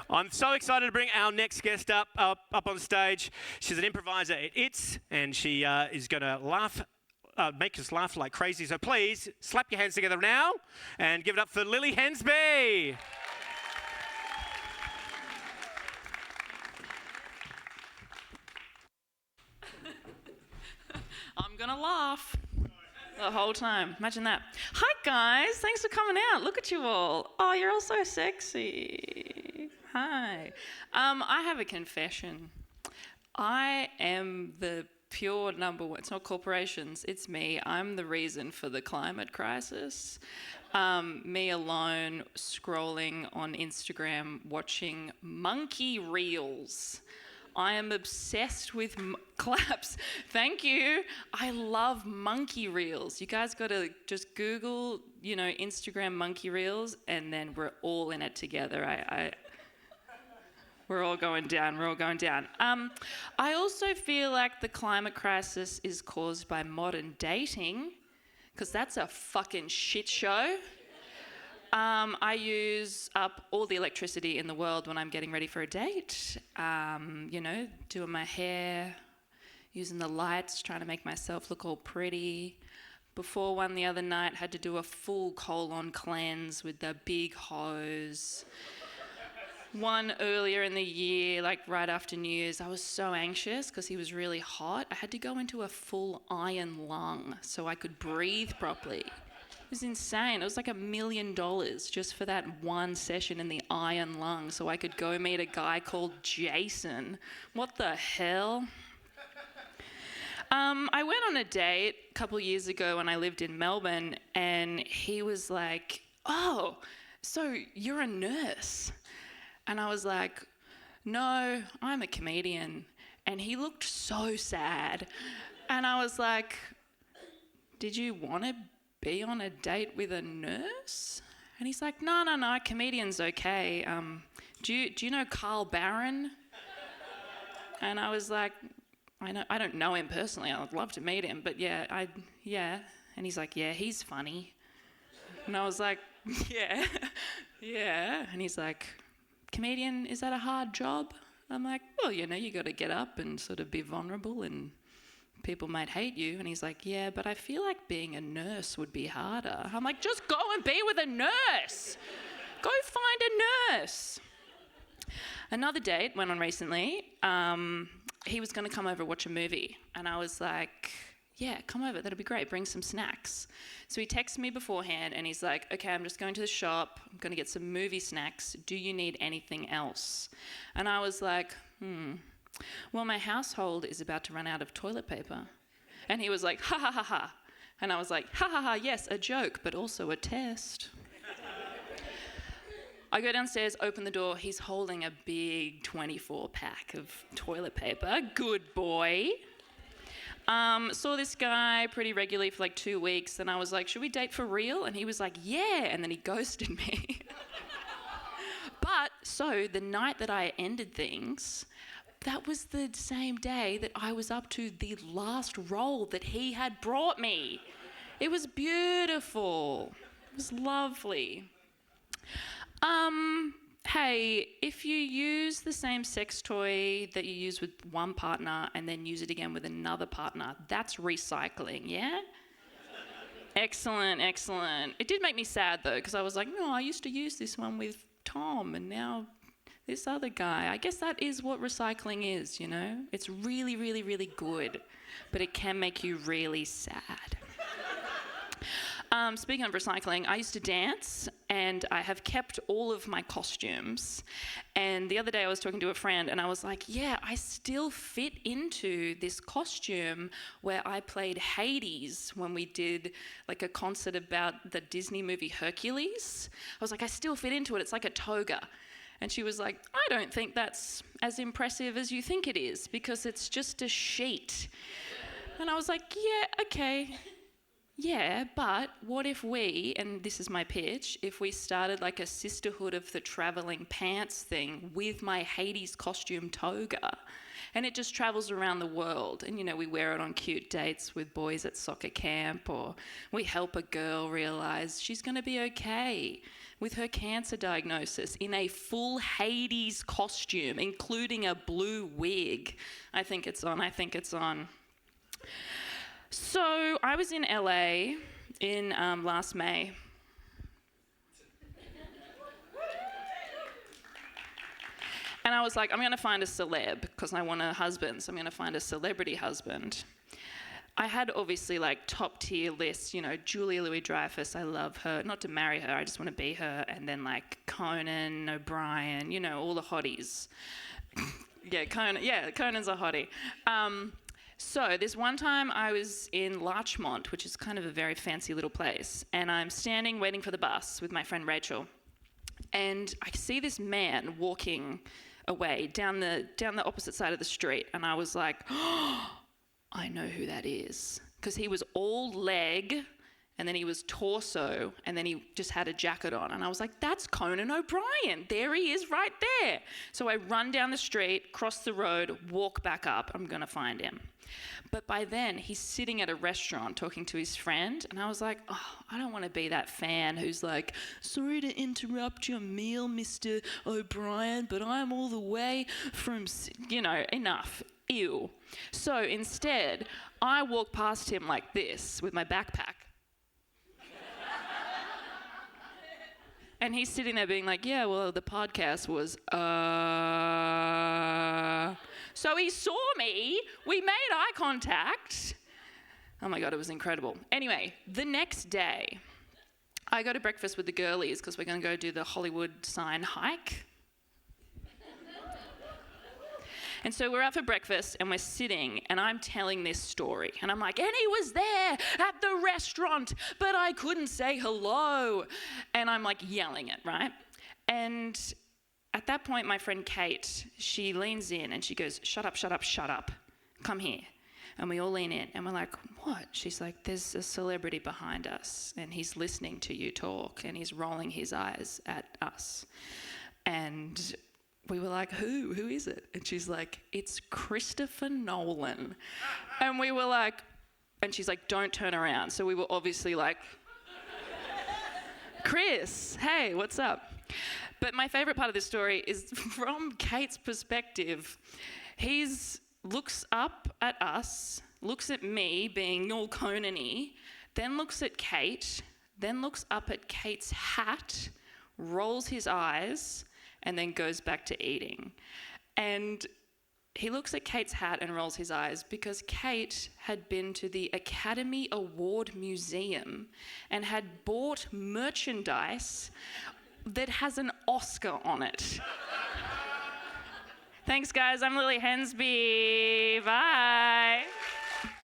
I'm so excited to bring our next guest up on stage. She's an improviser at ITS, and she is going to make us laugh like crazy. So please, slap your hands together now and give it up for Lily Hensby. I'm going to laugh the whole time. Imagine that. Hi, guys. Thanks for coming out. Look at you all. Oh, you're all so sexy. Hi. I have a confession. I am the pure number one. It's not corporations. It's me. I'm the reason for the climate crisis. Me alone scrolling on Instagram watching monkey reels. I am obsessed with claps. Thank you. I love monkey reels. You guys got to just Google, Instagram monkey reels, and then we're all in it together. We're all going down. We're all going down. I also feel like the climate crisis is caused by modern dating, because that's a fucking shit show. I use up all the electricity in the world when I'm getting ready for a date. Doing my hair, using the lights, trying to make myself look all pretty. Before one the other night, had to do a full colon cleanse with the big hose. One earlier in the year, like right after New Year's, I was so anxious because he was really hot. I had to go into a full iron lung so I could breathe properly. It was insane. It was like $1 million just for that one session in the iron lung so I could go meet a guy called Jason. What the hell? I went on a date a couple years ago when I lived in Melbourne, and he was like, "Oh, so you're a nurse?" And I was like, "No, I'm a comedian." And he looked so sad. And I was like, "Did you want to be on a date with a nurse?" And he's like, no, comedian's okay. Do you know Carl Barron? And I was like, I don't know him personally. I'd love to meet him, but yeah. And he's like, yeah, he's funny. And I was like, yeah. And he's like, comedian, is that a hard job? I'm like, well, you got to get up and sort of be vulnerable, and people might hate you. And he's like, yeah, but I feel like being a nurse would be harder. I'm like, just go and be with a nurse. Go find a nurse. Another date went on recently. He was going to come over and watch a movie. And I was like, yeah, come over. That'll be great. Bring some snacks. So he texted me beforehand and he's like, okay, I'm just going to the shop. I'm going to get some movie snacks. Do you need anything else? And I was like, well, my household is about to run out of toilet paper. And he was like, ha, ha, ha, ha. And I was like, ha, ha, ha, yes, a joke, but also a test. I go downstairs, open the door. He's holding a big 24-pack of toilet paper. Good boy. Saw this guy pretty regularly for like 2 weeks. And I was like, should we date for real? And he was like, yeah. And then he ghosted me. But so the night that I ended things, that was the same day that I was up to the last role that he had brought me. It was beautiful. It was lovely. Hey, if you use the same sex toy that you use with one partner and then use it again with another partner, that's recycling, yeah? Excellent. It did make me sad though, because I was like, no, I used to use this one with Tom and now this other guy. I guess that is what recycling is, It's really, really, really good, but it can make you really sad. Speaking of recycling, I used to dance and I have kept all of my costumes. And the other day I was talking to a friend and I was like, yeah, I still fit into this costume where I played Hades when we did like a concert about the Disney movie Hercules. I was like, I still fit into it. It's like a toga. And she was like, I don't think that's as impressive as you think it is because it's just a sheet. And I was like, yeah, okay. yeah, but what if we, and this is my pitch, if we started like a sisterhood of the travelling pants thing with my Hades costume toga, and it just travels around the world, and we wear it on cute dates with boys at soccer camp, or we help a girl realise she's going to be okay with her cancer diagnosis in a full Hades costume, including a blue wig. I think it's on. So I was in LA in last May. And I was like, I'm going to find a celeb because I want a husband, so I'm going to find a celebrity husband. I had obviously like top tier lists, Julia Louis-Dreyfus, I love her. Not to marry her, I just want to be her. And then like Conan O'Brien, all the hotties. Conan's a hottie. So this one time I was in Larchmont, which is kind of a very fancy little place, and I'm standing waiting for the bus with my friend Rachel, and I see this man walking away down the opposite side of the street, and I was like, oh, I know who that is, because he was all leg, and then he was torso, and then he just had a jacket on, and I was like, that's Conan O'Brien. There he is right there. So I run down the street, cross the road, walk back up. I'm going to find him. But by then, he's sitting at a restaurant talking to his friend, and I was like, oh, I don't want to be that fan who's like, sorry to interrupt your meal, Mr. O'Brien, but I'm all the way from, enough. Ew. So instead, I walk past him like this with my backpack. And he's sitting there being like, yeah, well, the podcast was, So he saw me, we made eye contact. Oh my God, it was incredible. Anyway, the next day, I go to breakfast with the girlies because we're going to go do the Hollywood sign hike. And so we're out for breakfast and we're sitting and I'm telling this story. And I'm like, and he was there at the restaurant, but I couldn't say hello. And I'm like yelling it, right? And at that point, my friend Kate, she leans in and she goes, shut up, shut up, shut up. Come here. And we all lean in and we're like, what? She's like, there's a celebrity behind us and he's listening to you talk and he's rolling his eyes at us. And we were like, who is it? And she's like, it's Christopher Nolan. And we were like, and she's like, don't turn around. So we were obviously like, Chris, hey, what's up? But my favourite part of this story is from Kate's perspective. He looks up at us, looks at me being all Conan-y, then looks at Kate, then looks up at Kate's hat, rolls his eyes, and then goes back to eating. And he looks at Kate's hat and rolls his eyes because Kate had been to the Academy Award Museum and had bought merchandise that has an Oscar on it. Thanks, guys. I'm Lily Hensby. Bye.